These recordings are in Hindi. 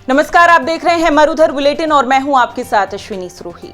नमस्कार, आप देख रहे हैं मरुधर बुलेटिन और मैं हूं आपके साथ अश्विनी सरोही।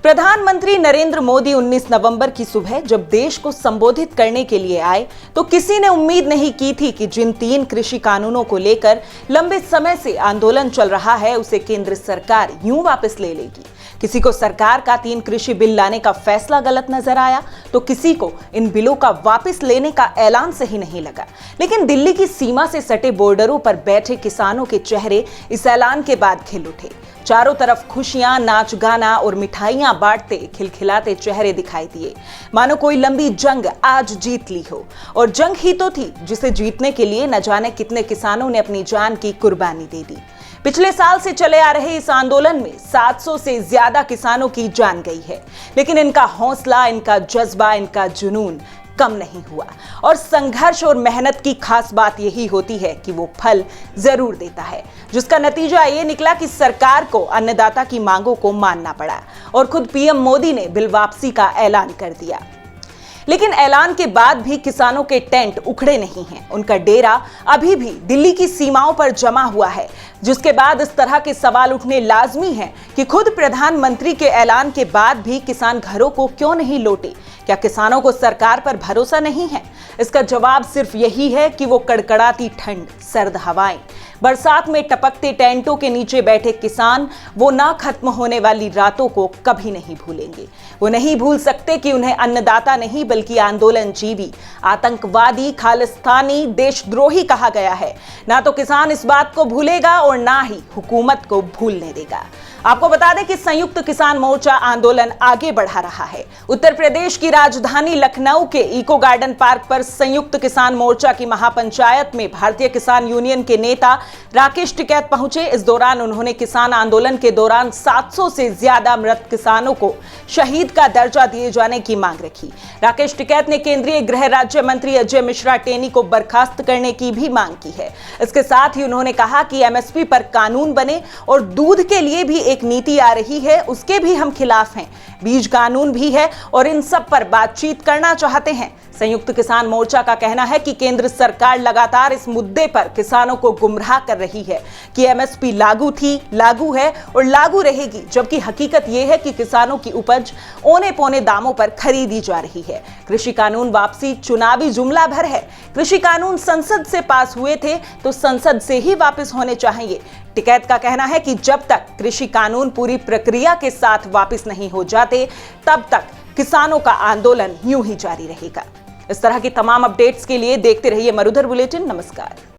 प्रधानमंत्री नरेंद्र मोदी 19 नवंबर की सुबह जब देश को संबोधित करने के लिए आए तो किसी ने उम्मीद नहीं की थी कि जिन 3 कृषि कानूनों को लेकर लंबे समय से आंदोलन चल रहा है उसे केंद्र सरकार यूं वापस ले लेगी। किसी को सरकार का 3 कृषि बिल लाने का फैसला गलत नजर आया तो किसी को इन बिलों का वापस लेने का ऐलान सही नहीं लगा। लेकिन दिल्ली की सीमा से सटे बॉर्डरों पर बैठे किसानों के चेहरे इस ऐलान के बाद खिल उठे। चारों तरफ खुशियां, नाच गाना और मिठाइयां बांटते खिलखिलाते चेहरे दिखाई दिए, मानो कोई लंबी जंग आज जीत ली हो। और जंग ही तो थी जिसे जीतने के लिए न जाने कितने किसानों ने अपनी जान की कुर्बानी दे दी। पिछले साल से चले आ रहे इस आंदोलन में 700 से ज्यादा किसानों की जान गई है, लेकिन इनका हौसला, इनका जज्बा, इनका जुनून कम नहीं हुआ। और संघर्ष और मेहनत की खास बात यही होती है कि वो फल जरूर देता है, जिसका नतीजा ये निकला कि सरकार को अन्नदाता की मांगों को मानना पड़ा और खुद पीएम मोदी ने बिल वापसी का ऐलान कर दिया। लेकिन ऐलान के बाद भी किसानों के टेंट उखड़े नहीं हैं। उनका डेरा अभी भी दिल्ली की सीमाओं पर जमा हुआ है, जिसके बाद इस तरह के सवाल उठने लाजमी हैं कि खुद प्रधानमंत्री के ऐलान के बाद भी किसान घरों को क्यों नहीं लौटे। क्या किसानों को सरकार पर भरोसा नहीं है? इसका जवाब सिर्फ यही है कि वो कड़कड़ाती ठंड, सर्द हवाएं, बरसात में टपकते टेंटों के नीचे बैठे किसान वो ना खत्म होने वाली रातों को कभी नहीं भूलेंगे। वो नहीं भूल सकते कि उन्हें अन्नदाता नहीं बल्कि आंदोलन जीवी, आतंकवादी, खालिस्तानी, देशद्रोही कहा गया है। ना तो किसान इस बात को भूलेगा और ना ही हुकूमत को भूलने देगा। आपको बता दें कि संयुक्त किसान मोर्चा आंदोलन आगे बढ़ा रहा है। उत्तर प्रदेश की राजधानी लखनऊ के इको गार्डन पार्क पर संयुक्त किसान मोर्चा की महापंचायत में भारतीय किसान यूनियन के नेता राकेश टिकैत पहुंचे। इस दौरान उन्होंने किसान आंदोलन के दौरान 700 से ज्यादा मृत किसानों को शहीद का दर्जा दिए जाने की मांग रखी। राकेश टिकैत ने केंद्रीय गृह राज्य मंत्री अजय मिश्रा टेनी को बर्खास्त करने की भी मांग की है। इसके साथ ही उन्होंने कहा कि एमएसपी पर कानून बने और दूध के लिए भी एक नीति आ रही है, उसके भी हम खिलाफ हैं। बीज कानून भी है और इन सब पर बातचीत करना चाहते हैं। संयुक्त किसान मोर्चा का कहना है कि केंद्र सरकार लगातार इस मुद्दे पर किसानों को गुमराह कर रही है कि एमएसपी लागू थी, लागू है और लागू रहेगी, जबकि हकीकत यह है कि किसानों की उपज औने पौने दामों पर खरीदी जा रही है। कृषि कानून वापसी चुनावी जुमला भर है। कृषि कानून संसद से पास हुए थे तो संसद से ही वापस होने चाहिए। टिकैत का कहना है कि जब तक कृषि कानून पूरी प्रक्रिया के साथ वापस नहीं हो जाते तब तक किसानों का आंदोलन यूं ही जारी रहेगा। इस तरह की तमाम अपडेट्स के लिए देखते रहिए मरुधर बुलेटिन। नमस्कार।